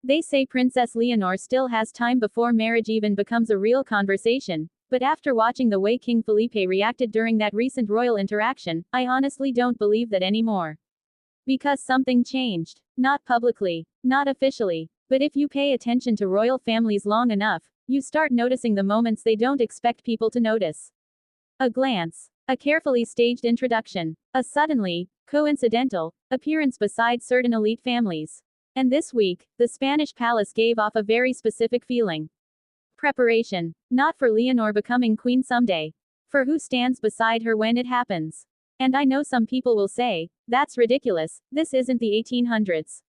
They say Princess Leonor still has time before marriage even becomes a real conversation, but after watching the way King Felipe reacted during that recent royal interaction, I honestly don't believe that anymore. Because something changed. Not publicly, not officially, but if you pay attention to royal families long enough, you start noticing the moments they don't expect people to notice. A glance, a carefully staged introduction, a suddenly, coincidental, appearance beside certain elite families. And this week, the Spanish palace gave off a very specific feeling. Preparation. Not for Leonor becoming queen someday. For who stands beside her when it happens. And I know some people will say, that's ridiculous, this isn't the 1800s.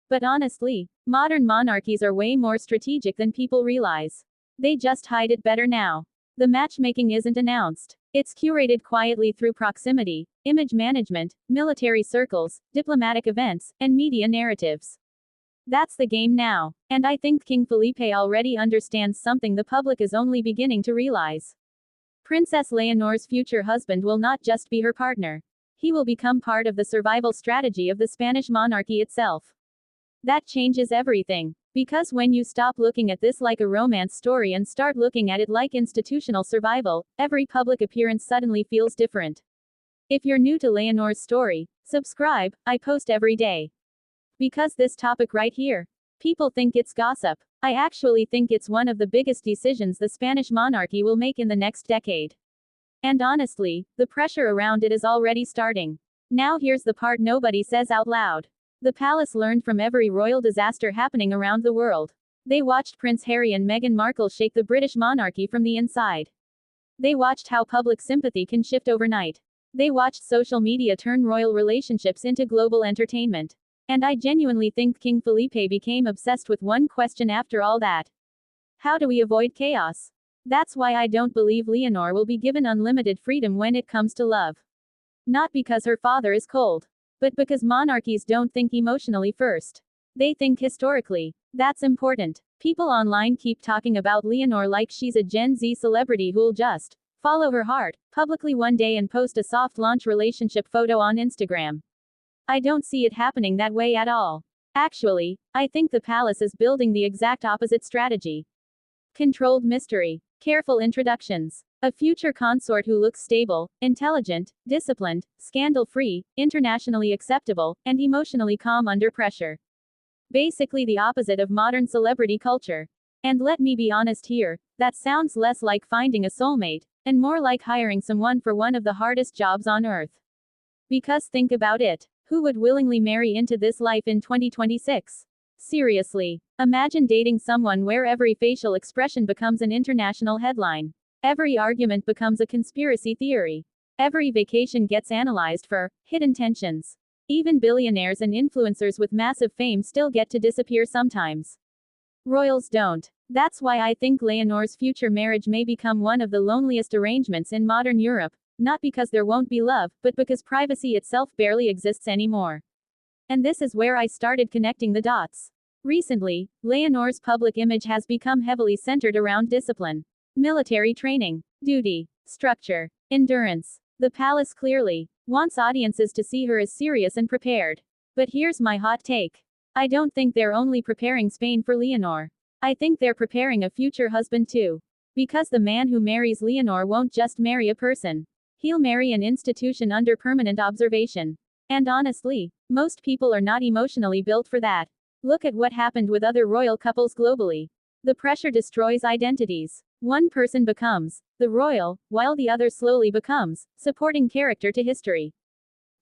But honestly, modern monarchies are way more strategic than people realize. They just hide it better now. The matchmaking isn't announced. It's curated quietly through proximity, image management, military circles, diplomatic events, and media narratives. That's the game now. And I think King Felipe already understands something the public is only beginning to realize. Princess Leonor's future husband will not just be her partner. He will become part of the survival strategy of the Spanish monarchy itself. That changes everything. Because when you stop looking at this like a romance story and start looking at it like institutional survival, every public appearance suddenly feels different. If you're new to Leonor's story, subscribe, I post every day. Because this topic right here, people think it's gossip. I actually think it's one of the biggest decisions the Spanish monarchy will make in the next decade. And honestly, the pressure around it is already starting. Now here's the part nobody says out loud. The palace learned from every royal disaster happening around the world. They watched Prince Harry and Meghan Markle shake the British monarchy from the inside. They watched how public sympathy can shift overnight. They watched social media turn royal relationships into global entertainment. And I genuinely think King Felipe became obsessed with one question after all that. How do we avoid chaos? That's why I don't believe Leonor will be given unlimited freedom when it comes to love. Not because her father is cold. But because monarchies don't think emotionally first. They think historically. That's important. People online keep talking about Leonor like she's a Gen Z celebrity who'll just follow her heart publicly one day and post a soft launch relationship photo on Instagram. I don't see it happening that way at all. Actually, I think the palace is building the exact opposite strategy. Controlled mystery. Careful introductions. A future consort who looks stable, intelligent, disciplined, scandal-free, internationally acceptable, and emotionally calm under pressure. Basically the opposite of modern celebrity culture. And let me be honest here, that sounds less like finding a soulmate, and more like hiring someone for one of the hardest jobs on earth. Because think about it. Who would willingly marry into this life in 2026? Seriously. Imagine dating someone where every facial expression becomes an international headline. Every argument becomes a conspiracy theory. Every vacation gets analyzed for hidden tensions. Even billionaires and influencers with massive fame still get to disappear sometimes. Royals don't. That's why I think Leonor's future marriage may become one of the loneliest arrangements in modern Europe, not because there won't be love, but because privacy itself barely exists anymore. And this is where I started connecting the dots. Recently, Leonor's public image has become heavily centered around discipline. Military training, duty, structure, endurance. The palace clearly wants audiences to see her as serious and prepared. But here's my hot take. I don't think they're only preparing Spain for Leonor. I think they're preparing a future husband too. Because the man who marries Leonor won't just marry a person. He'll marry an institution under permanent observation. And honestly, most people are not emotionally built for that. Look at what happened with other royal couples globally. The pressure destroys identities. One person becomes the royal, while the other slowly becomes supporting character to history.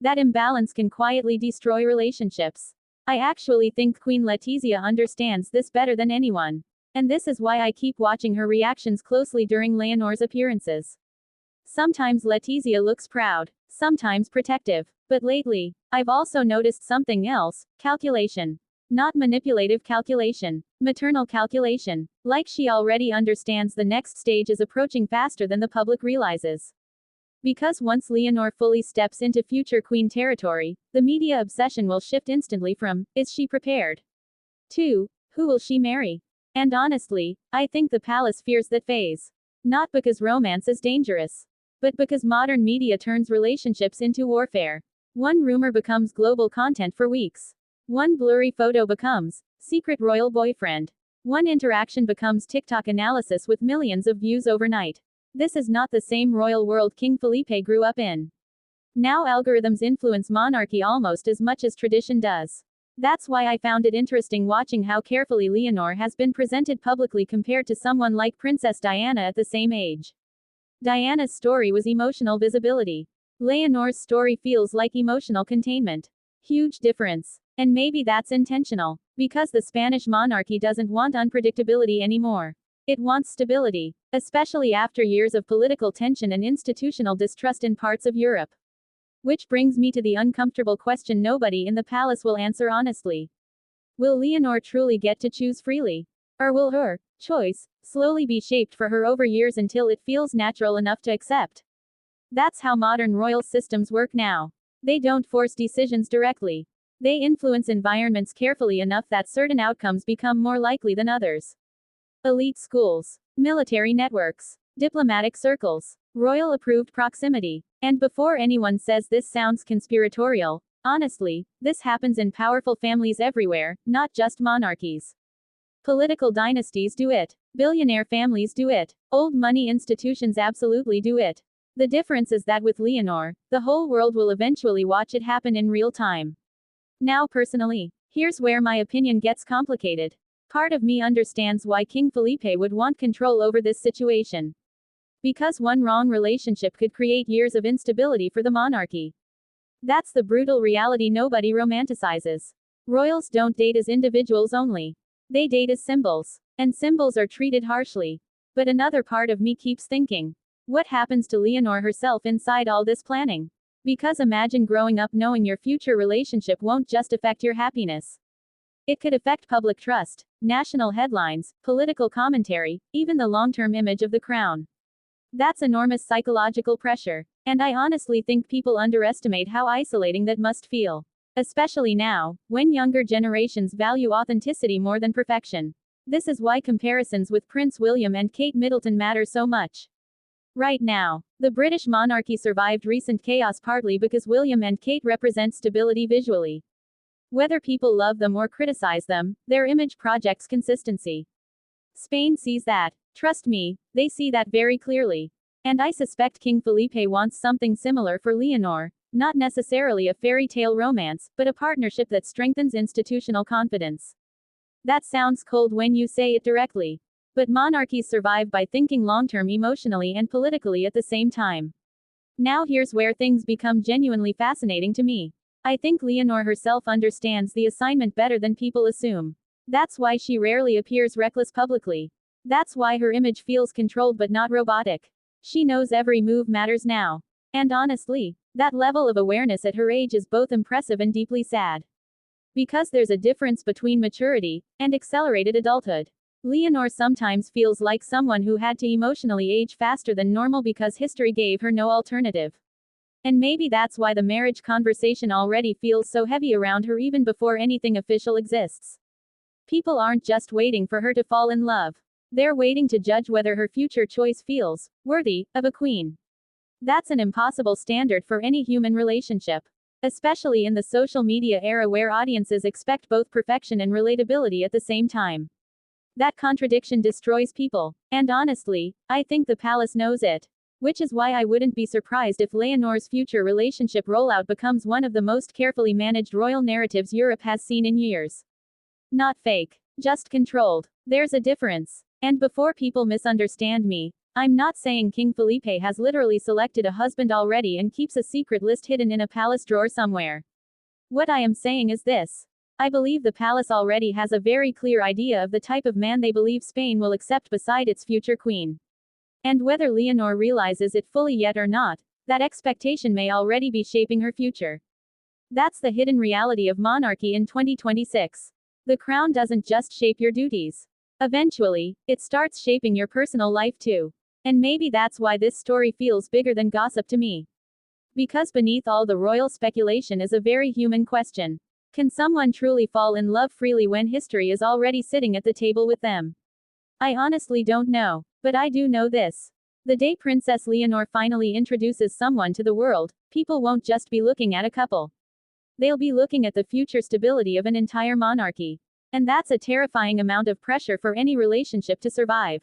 That imbalance can quietly destroy relationships. I actually think Queen Letizia understands this better than anyone. And this is why I keep watching her reactions closely during Leonor's appearances. Sometimes Letizia looks proud, sometimes protective. But lately, I've also noticed something else: calculation. Not manipulative calculation, maternal calculation. Like she already understands the next stage is approaching faster than the public realizes. Because once Leonor fully steps into future queen territory, the media obsession will shift instantly from, is she prepared? To, who will she marry? And honestly, I think the palace fears that phase. Not because romance is dangerous, but because modern media turns relationships into warfare. One rumor becomes global content for weeks. One blurry photo becomes Secret royal boyfriend. One interaction becomes TikTok analysis with millions of views overnight. This is not the same royal world King Felipe grew up in. Now algorithms influence monarchy almost as much as tradition does. That's why I found it interesting watching how carefully Leonor has been presented publicly compared to someone like Princess Diana at the same age. Diana's story was emotional visibility. Leonor's story feels like emotional containment. Huge difference. And maybe that's intentional. Because the Spanish monarchy doesn't want unpredictability anymore. It wants stability. Especially after years of political tension and institutional distrust in parts of Europe. Which brings me to the uncomfortable question nobody in the palace will answer honestly. Will Leonor truly get to choose freely? Or will her choice slowly be shaped for her over years until it feels natural enough to accept? That's how modern royal systems work now. They don't force decisions directly. They influence environments carefully enough that certain outcomes become more likely than others. Elite schools, military networks, diplomatic circles, royal approved proximity. And before anyone says this sounds conspiratorial, honestly, this happens in powerful families everywhere, not just monarchies. Political dynasties do it. Billionaire families do it. Old money institutions absolutely do it. The difference is that with Leonor, the whole world will eventually watch it happen in real time. Now personally, here's where my opinion gets complicated. Part of me understands why King Felipe would want control over this situation. Because one wrong relationship could create years of instability for the monarchy. That's the brutal reality nobody romanticizes. Royals don't date as individuals only. They date as symbols. And symbols are treated harshly. But another part of me keeps thinking. What happens to Leonor herself inside all this planning? Because imagine growing up knowing your future relationship won't just affect your happiness. It could affect public trust, national headlines, political commentary, even the long-term image of the crown. That's enormous psychological pressure. And I honestly think people underestimate how isolating that must feel. Especially now, when younger generations value authenticity more than perfection. This is why comparisons with Prince William and Kate Middleton matter so much. Right now, the British monarchy survived recent chaos partly because William and Kate represent stability visually. Whether people love them or criticize them, their image projects consistency. Spain sees that. Trust me, they see that very clearly. And I suspect King Felipe wants something similar for Leonor, not necessarily a fairy tale romance, but a partnership that strengthens institutional confidence. That sounds cold when you say it directly. But monarchies survive by thinking long-term emotionally and politically at the same time. Now here's where things become genuinely fascinating to me. I think Leonor herself understands the assignment better than people assume. That's why she rarely appears reckless publicly. That's why her image feels controlled but not robotic. She knows every move matters now. And honestly, that level of awareness at her age is both impressive and deeply sad. Because there's a difference between maturity and accelerated adulthood. Leonor sometimes feels like someone who had to emotionally age faster than normal because history gave her no alternative. And maybe that's why the marriage conversation already feels so heavy around her even before anything official exists. People aren't just waiting for her to fall in love. They're waiting to judge whether her future choice feels worthy of a queen. That's an impossible standard for any human relationship. Especially in the social media era where audiences expect both perfection and relatability at the same time. That contradiction destroys people. And honestly, I think the palace knows it. Which is why I wouldn't be surprised if Leonor's future relationship rollout becomes one of the most carefully managed royal narratives Europe has seen in years. Not fake. Just controlled. There's a difference. And before people misunderstand me, I'm not saying King Felipe has literally selected a husband already and keeps a secret list hidden in a palace drawer somewhere. What I am saying is this. I believe the palace already has a very clear idea of the type of man they believe Spain will accept beside its future queen. And whether Leonor realizes it fully yet or not, that expectation may already be shaping her future. That's the hidden reality of monarchy in 2026. The crown doesn't just shape your duties. Eventually, it starts shaping your personal life too. And maybe that's why this story feels bigger than gossip to me. Because beneath all the royal speculation is a very human question. Can someone truly fall in love freely when history is already sitting at the table with them? I honestly don't know. But I do know this. The day Princess Leonor finally introduces someone to the world, people won't just be looking at a couple. They'll be looking at the future stability of an entire monarchy. And that's a terrifying amount of pressure for any relationship to survive.